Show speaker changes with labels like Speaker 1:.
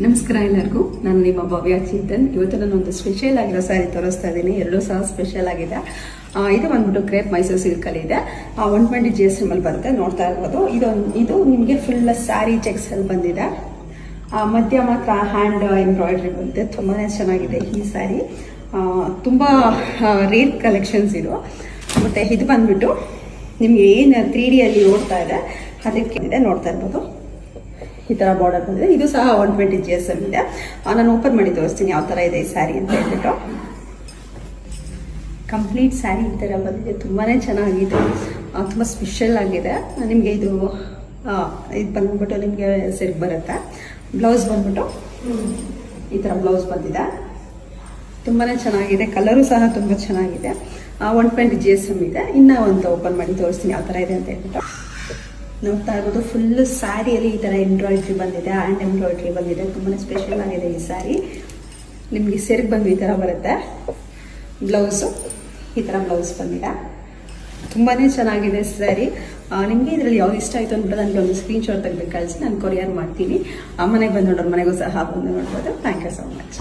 Speaker 1: ನಮಸ್ಕಾರ ಎಲ್ಲರಿಗೂ. ನಾನು ನಿಮ್ಮ ಭವ್ಯ ಚಿಂತನ್. ಇವತ್ತು ನಾನು ಒಂದು ಸ್ಪೆಷಲ್ ಆಗಿರೋ ಸ್ಯಾರಿ ತೋರಿಸ್ತಾ ಇದ್ದೀನಿ. ಎರಡೂ ಸಹ ಸ್ಪೆಷಲ್ ಆಗಿದೆ. ಇದು ಬಂದ್ಬಿಟ್ಟು ಕ್ರೇಪ್ ಮೈಸೂರು ಸಿಲ್ಕಲ್ಲಿ ಇದೆ. 120 GSM ಅಲ್ಲಿ ಬರುತ್ತೆ, ನೋಡ್ತಾ ಇರ್ಬೋದು. ಇದು ನಿಮಗೆ ಫುಲ್ ಸ್ಯಾರಿ ಚೆಕ್ಸ್ ಅಲ್ಲಿ ಬಂದಿದೆ. ಮಧ್ಯ ಮಾತ್ರ ಹ್ಯಾಂಡ್ ಎಂಬ್ರಾಯ್ಡ್ರಿ ಬಂದಿದೆ. ತುಂಬಾ ಚೆನ್ನಾಗಿದೆ ಈ ಸ್ಯಾರಿ. ತುಂಬ ರೇರ್ ಕಲೆಕ್ಷನ್ಸ್ ಇದು. ಮತ್ತು ಇದು ಬಂದ್ಬಿಟ್ಟು ನಿಮಗೆ ಏನು 3D ಅಲ್ಲಿ ನೋಡ್ತಾ ಇದೆ ಅದಕ್ಕೆ ಇದೆ, ನೋಡ್ತಾ ಇರ್ಬೋದು. ಈ ಥರ ಬಾರ್ಡರ್ ಬಂದಿದೆ. ಇದು ಸಹ 120 GSM ಇದೆ. ನಾನು ಓಪನ್ ಮಾಡಿ ತೋರಿಸ್ತೀನಿ ಯಾವ ಥರ ಇದೆ ಈ ಸ್ಯಾರಿ ಅಂತ ಹೇಳ್ಬಿಟ್ಟು. ಕಂಪ್ಲೀಟ್ ಸ್ಯಾರಿ ಈ ಥರ ಬಂದಿದೆ. ತುಂಬಾ ಚೆನ್ನಾಗಿದೆ, ತುಂಬ ಸ್ಪೆಷಲ್ ಆಗಿದೆ. ನಿಮಗೆ ಇದು ಬಂದ್ಬಿಟ್ಟು ನಿಮಗೆ ಸೆಟ್ ಬರುತ್ತೆ. ಬ್ಲೌಸ್ ಬಂದ್ಬಿಟ್ಟು ಈ ಥರ ಬ್ಲೌಸ್ ಬಂದಿದೆ. ತುಂಬಾ ಚೆನ್ನಾಗಿದೆ. ಕಲರು ಸಹ ತುಂಬ ಚೆನ್ನಾಗಿದೆ. 120 GSM ಇದೆ. ಇನ್ನೂ ಒಂದು ಓಪನ್ ಮಾಡಿ ತೋರಿಸ್ತೀನಿ ಯಾವ ಥರ ಇದೆ ಅಂತ ಹೇಳ್ಬಿಟ್ಟು. ನೋಡ್ತಾ ಇರ್ಬೋದು, ಫುಲ್ ಸ್ಯಾರಿಯಲ್ಲಿ ಈ ಥರ ಎಂಬ್ರಾಯ್ಡ್ರಿ ಬಂದಿದೆ, ಹ್ಯಾಂಡ್ ಎಂಬ್ರಾಯ್ಡ್ರಿ ಬಂದಿದೆ. ತುಂಬಾ ಸ್ಪೆಷಲ್ ಆಗಿದೆ ಈ ಸ್ಯಾರಿ. ನಿಮಗೆ ಸೆರಗು ಬಂದು ಈ ಥರ ಬರುತ್ತೆ. ಬ್ಲೌಸು ಈ ಥರ ಬ್ಲೌಸ್ ಬಂದಿದೆ. ತುಂಬಾ ಚೆನ್ನಾಗಿದೆ ಸ್ಯಾರಿ. ನಿಮಗೆ ಇದರಲ್ಲಿ ಯಾವ್ದು ಇಷ್ಟ ಆಯಿತು ಅಂದ್ಬಿಟ್ಟು ನನಗೆ ಒಂದು ಸ್ಕ್ರೀನ್ಶಾಟ್ ತೆಗೆದು ಕಳಿಸಿ, ನಾನು ಕೊರಿಯರ್ ಮಾಡ್ತೀನಿ. ಮನೆಗೆ ಬಂದು ನೋಡೋರು ಮನೆಗೂ ಸಹ ಬಂದು ನೋಡ್ಬೋದು. Thank you so much.